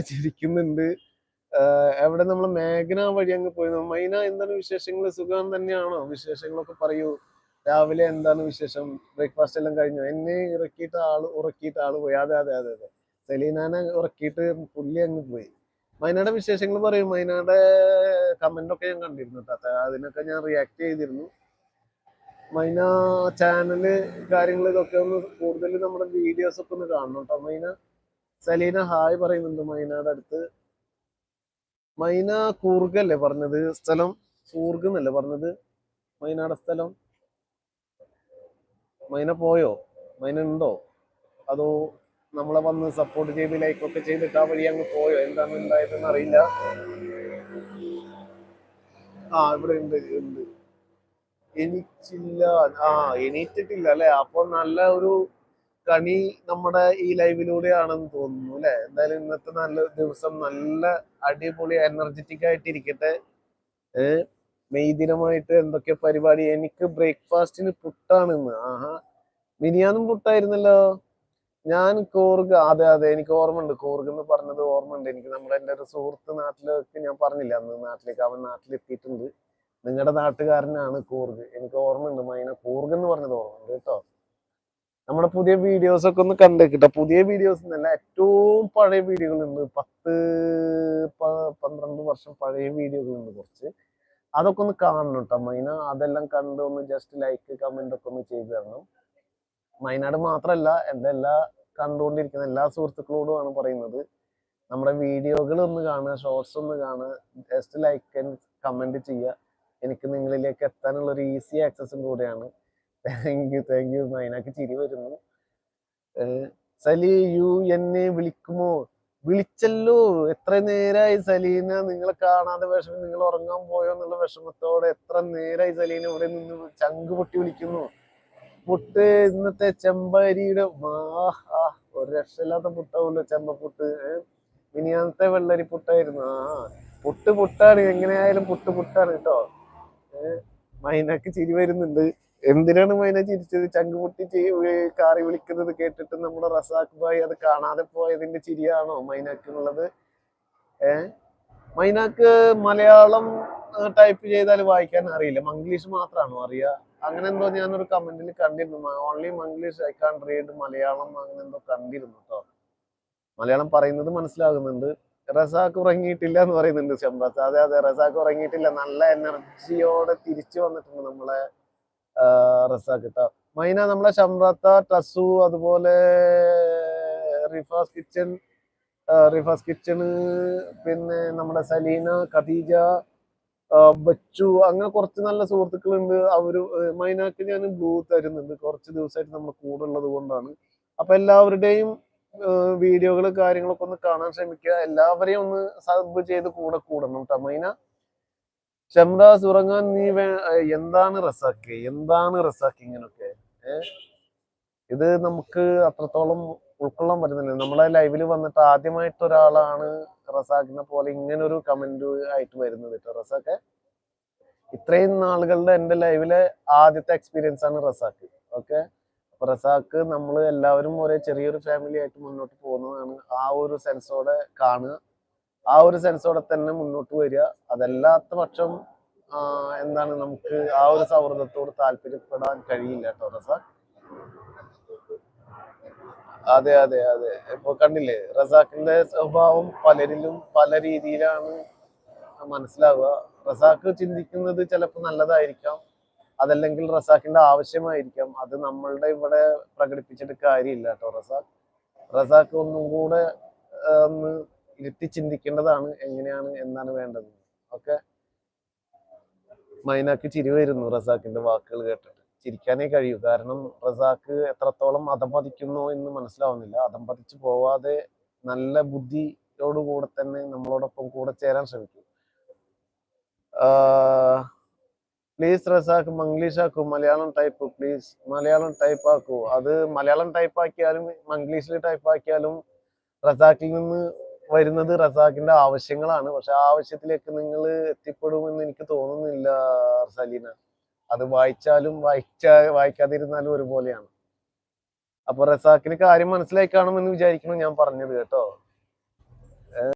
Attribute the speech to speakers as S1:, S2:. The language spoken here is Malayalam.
S1: ചിരിക്കുന്നുണ്ട്. എവിടെ നമ്മൾ മേഘന വഴി അങ്ങ് പോയി. മൈന എന്താണ് വിശേഷങ്ങൾ? സുഖം തന്നെയാണോ? വിശേഷങ്ങളൊക്കെ പറയൂ. രാവിലെ എന്താണ് വിശേഷം? ബ്രേക്ക്ഫാസ്റ്റ് എല്ലാം കഴിഞ്ഞോ? എന്നെ ഉറക്കിയിട്ട് ആള് പോയി. അതെ അതെ അതെ അതെ. സെലീനാനെ ഉറക്കിയിട്ട് പുള്ളി അങ്ങ് പോയി. മൈനയുടെ വിശേഷങ്ങൾ പറയും. മൈനയുടെ കമന്റ് ഒക്കെ ഞാൻ കണ്ടിരുന്നു കേട്ടോ. അതിനൊക്കെ ഞാൻ റിയാക്ട് ചെയ്തിരുന്നു. മൈന ചാനല് കാര്യങ്ങൾ ഇതൊക്കെ ഒന്ന് കൂടുതൽ നമ്മുടെ വീഡിയോസ് ഒക്കെ ഒന്ന് കാണണം കേട്ടോ. മൈന സലീന ഹായ് പറയുന്നുണ്ട് മൈനയുടെ അടുത്ത്. മൈന കൂർഗല്ലേ പറഞ്ഞത് സ്ഥലം? കൂർഗ് എന്നല്ലേ പറഞ്ഞത് മൈനയുടെ സ്ഥലം? മൈന പോയോ? മൈന ഉണ്ടോ? അതോ നമ്മളെ വന്ന് സപ്പോർട്ട് ചെയ്ത് ലൈക്കൊക്കെ ചെയ്തിട്ട് ആ വഴി അങ്ങ് പോയോ? എന്താണ് ഉണ്ടായതെന്ന് അറിയില്ല. ആ ഇവിടെ ഉണ്ട് ഉണ്ട്. എണീച്ചില്ല. ആ എണീറ്റിട്ടില്ല അല്ലെ? അപ്പൊ നല്ല ഒരു കണി നമ്മുടെ ഈ ലൈവിലൂടെയാണെന്ന് തോന്നുന്നു അല്ലെ? എന്തായാലും ഇന്നത്തെ നല്ല ദിവസം നല്ല അടിപൊളി എനർജറ്റിക് ആയിട്ട് ഇരിക്കട്ടെ. മെയ് ദിനമായിട്ട് എന്തൊക്കെ പരിപാടി? എനിക്ക് ബ്രേക്ക്ഫാസ്റ്റിന് പുട്ടാണ് ഇന്ന്. ആഹാ, മിനിയാന്നും പുട്ടായിരുന്നല്ലോ. ഞാൻ കൂർഗ്, അതെ അതെ എനിക്ക് ഓർമ്മയുണ്ട്. കൂർഗ് എന്ന് പറഞ്ഞത് ഓർമ്മയുണ്ട് എനിക്ക്. നമ്മുടെ എൻ്റെ ഒരു സുഹൃത്ത് നാട്ടിലേക്ക് ഞാൻ പറഞ്ഞില്ല അന്ന് നാട്ടിലേക്ക്, അവൻ നാട്ടിലെത്തിയിട്ടുണ്ട്. നിങ്ങളുടെ നാട്ടുകാരനാണ് കൂർഗ്. എനിക്ക് ഓർമ്മയുണ്ട്. മൈന കൂർഗ് എന്ന് പറഞ്ഞത് ഓർമ്മയുണ്ട് കേട്ടോ. നമ്മുടെ പുതിയ വീഡിയോസ് ഒക്കെ ഒന്ന് കണ്ടേക്കിട്ടോ. പുതിയ വീഡിയോസ് എന്നല്ല, ഏറ്റവും പഴയ വീഡിയോകളുണ്ട്. 12 വർഷം പഴയ വീഡിയോകളുണ്ട് കുറച്ച്. അതൊക്കെ ഒന്ന് കാണണം കേട്ടോ മൈന. അതെല്ലാം കണ്ട് ഒന്ന് ജസ്റ്റ് ലൈക്ക് കമന്റ് ഒക്കെ ഒന്ന് ചെയ്തു തരണം. വയനാട് മാത്രമല്ല, എൻ്റെ എല്ലാ കണ്ടുകൊണ്ടിരിക്കുന്ന എല്ലാ സുഹൃത്തുക്കളോടുമാണ് പറയുന്നത്. നമ്മുടെ വീഡിയോകൾ ഒന്ന് കാണുക, ഷോർട്സ് ഒന്ന് കാണുക, ജസ്റ്റ് ലൈക്ക് ആൻഡ് കമന്റ് ചെയ്യുക. എനിക്ക് നിങ്ങളിലേക്ക് എത്താനുള്ള ഒരു ഈസി ആക്സസും കൂടെയാണ്. താങ്ക് യു മൈനക്ക് ചിരി വരുന്നു. സലി യു എന്നെ വിളിക്കുമോ? വിളിച്ചല്ലോ. എത്ര നേരമായി സലീന നിങ്ങളെ കാണാതെ വിഷമം. നിങ്ങൾ ഉറങ്ങാൻ പോയോ എന്നുള്ള വിഷമത്തോടെ എത്ര നേരമായി സലീന ഇവിടെ നിന്ന് ചങ്ക് പൊട്ടി വിളിക്കുന്നു. പുട്ട് ഇന്നത്തെ ചെമ്പരിയുടെ ഒരു രക്ഷയില്ലാത്ത പുട്ടാവുമല്ലോ ചെമ്പപ്പുട്ട്. മിനിയാന്നത്തെ വെള്ളരി പുട്ടായിരുന്നു. പുട്ടാണ്. എങ്ങനെയായാലും പുട്ടാണ് കേട്ടോ. മൈനക്ക് ചിരി വരുന്നുണ്ട്. എന്തിനാണ് മൈന ചിരിച്ചത്? ചങ്കുപൊട്ടി കാറി വിളിക്കുന്നത് കേട്ടിട്ട് നമ്മുടെ റസാഖ് ഭായി അത് കാണാതെ പോയതിന്റെ ചിരിയാണോ മൈനക്കുള്ളത്? മൈനക്ക് മലയാളം ടൈപ്പ് ചെയ്താൽ വായിക്കാൻ അറിയില്ല, മംഗ്ലീഷ് മാത്രമാണോ അറിയുക? അങ്ങനെ എന്തോ ഞാനൊരു കമന്റിൽ കണ്ടിരുന്നു. Only Manglish, I can read Malayalam, അങ്ങനെ എന്തോ കണ്ടിരുന്നു കേട്ടോ. മലയാളം പറയുന്നത് മനസ്സിലാകുന്നുണ്ട്. റസാഖ് ഉറങ്ങിയിട്ടില്ല എന്ന് പറയുന്നുണ്ട് ഷംറാത്ത്. അതെ അതെ, റസാഖ് ഉറങ്ങിയിട്ടില്ല. നല്ല എനർജിയോടെ തിരിച്ചു വന്നിട്ടുണ്ട് നമ്മളെ റസാഖ് കേട്ടോ. മൈന നമ്മളെ ഷംറാത്ത, ടസു, അതുപോലെ റിഫാസ് കിച്ചണ്, പിന്നെ നമ്മുടെ സലീന, ഖദീജ, ബച്ചു, അങ്ങനെ കുറച്ച് നല്ല സുഹൃത്തുക്കളുണ്ട്. അവര് മൈനാക്ക് ഞാൻ ബ്ലൂ തരുന്നുണ്ട്. കുറച്ച് ദിവസമായിട്ട് നമ്മൾ കൂടെ ഉള്ളത് കൊണ്ടാണ്. അപ്പൊ എല്ലാവരുടെയും വീഡിയോകൾ കാര്യങ്ങളൊക്കെ ഒന്ന് കാണാൻ ശ്രമിക്കുക. എല്ലാവരെയും ഒന്ന് സബ് ചെയ്ത് കൂടെ കൂടണം കേട്ടോ മൈന. ഷംറാസ് ഉറങ്ങാൻ നീ എന്താണ് റസാഖ് ഇങ്ങനൊക്കെ? ഇത് നമുക്ക് അത്രത്തോളം ഉൾക്കൊള്ളാൻ പറ്റുന്നില്ല. നമ്മളെ ലൈവിൽ വന്നിട്ട് ആദ്യമായിട്ട് ഒരാളാണ് റസാഖിനെ പോലെ ഇങ്ങനൊരു കമന്റ് ആയിട്ട് വരുന്നത് കേട്ടോ. റസാഖ് ഇത്രയും നാളുകളുടെ എൻ്റെ ലൈവിലെ ആദ്യത്തെ എക്സ്പീരിയൻസ് ആണ് റസാഖ്. ഓക്കെ, അപ്പൊ റസാഖ് നമ്മൾ എല്ലാവരും ഒരേ ചെറിയൊരു ഫാമിലി ആയിട്ട് മുന്നോട്ട് പോകുന്നതാണ്. ആ ഒരു സെൻസോടെ കാണുക, ആ ഒരു സെൻസോടെ തന്നെ മുന്നോട്ട് വരിക. അതല്ലാത്ത പക്ഷം എന്താണ്, നമുക്ക് ആ ഒരു സൗഹൃദത്തോട് താല്പര്യപ്പെടാൻ കഴിയില്ല കേട്ടോ റസാഖ്. അതെ അതെ അതെ, ഇപ്പൊ കണ്ടില്ലേ റസാഖിന്റെ സ്വഭാവം പലരിലും പല രീതിയിലാണ് മനസ്സിലാവുക. റസാഖ് ചിന്തിക്കുന്നത് ചിലപ്പോൾ നല്ലതായിരിക്കാം, അതല്ലെങ്കിൽ റസാഖിന്റെ ആവശ്യമായിരിക്കാം. അത് നമ്മളുടെ ഇവിടെ പ്രകടിപ്പിച്ചിട്ട് കാര്യമില്ല കേട്ടോ. റസാഖ് ഒന്നും കൂടെ ഒന്ന് ഇരുത്തി ചിന്തിക്കേണ്ടതാണ്, എങ്ങനെയാണ് എന്താണ് വേണ്ടത്. ഓക്കെ, മൈനാക്ക് ചിരി വരുന്നു റസാഖിന്റെ വാക്കുകൾ കേട്ടിട്ട്. ചിരിക്കാനേ കഴിയൂ, കാരണം റസാഖ് എത്രത്തോളം അധംപതിക്കുന്നു എന്ന് മനസ്സിലാവുന്നില്ല. അധംപതിച്ചു പോവാതെ നല്ല ബുദ്ധിയോടുകൂടെ തന്നെ നമ്മളോടൊപ്പം കൂടെ ചേരാൻ ശ്രമിക്കും. പ്ലീസ് റസാഖ് മംഗ്ലീഷ് ആക്കൂ, Malayalam type please. Malayalam type ആക്കൂ. അത് മലയാളം ടൈപ്പ് ആക്കിയാലും മംഗ്ലീഷിൽ ടൈപ്പ് ആക്കിയാലും റസാഖിൽ നിന്ന് വരുന്നത് റസാഖിന്റെ ആവശ്യങ്ങളാണ്. പക്ഷെ ആ ആവശ്യത്തിലേക്ക് നിങ്ങൾ എത്തിപ്പെടുമെന്ന് എനിക്ക് തോന്നുന്നില്ല സലീന. അത് വായിച്ചാലും വായിക്കാതിരുന്നാലും ഒരുപോലെയാണ്. അപ്പൊ റസാഖിന് കാര്യം മനസ്സിലായി കാണുമെന്ന് വിചാരിക്കണം ഞാൻ പറഞ്ഞത് കേട്ടോ.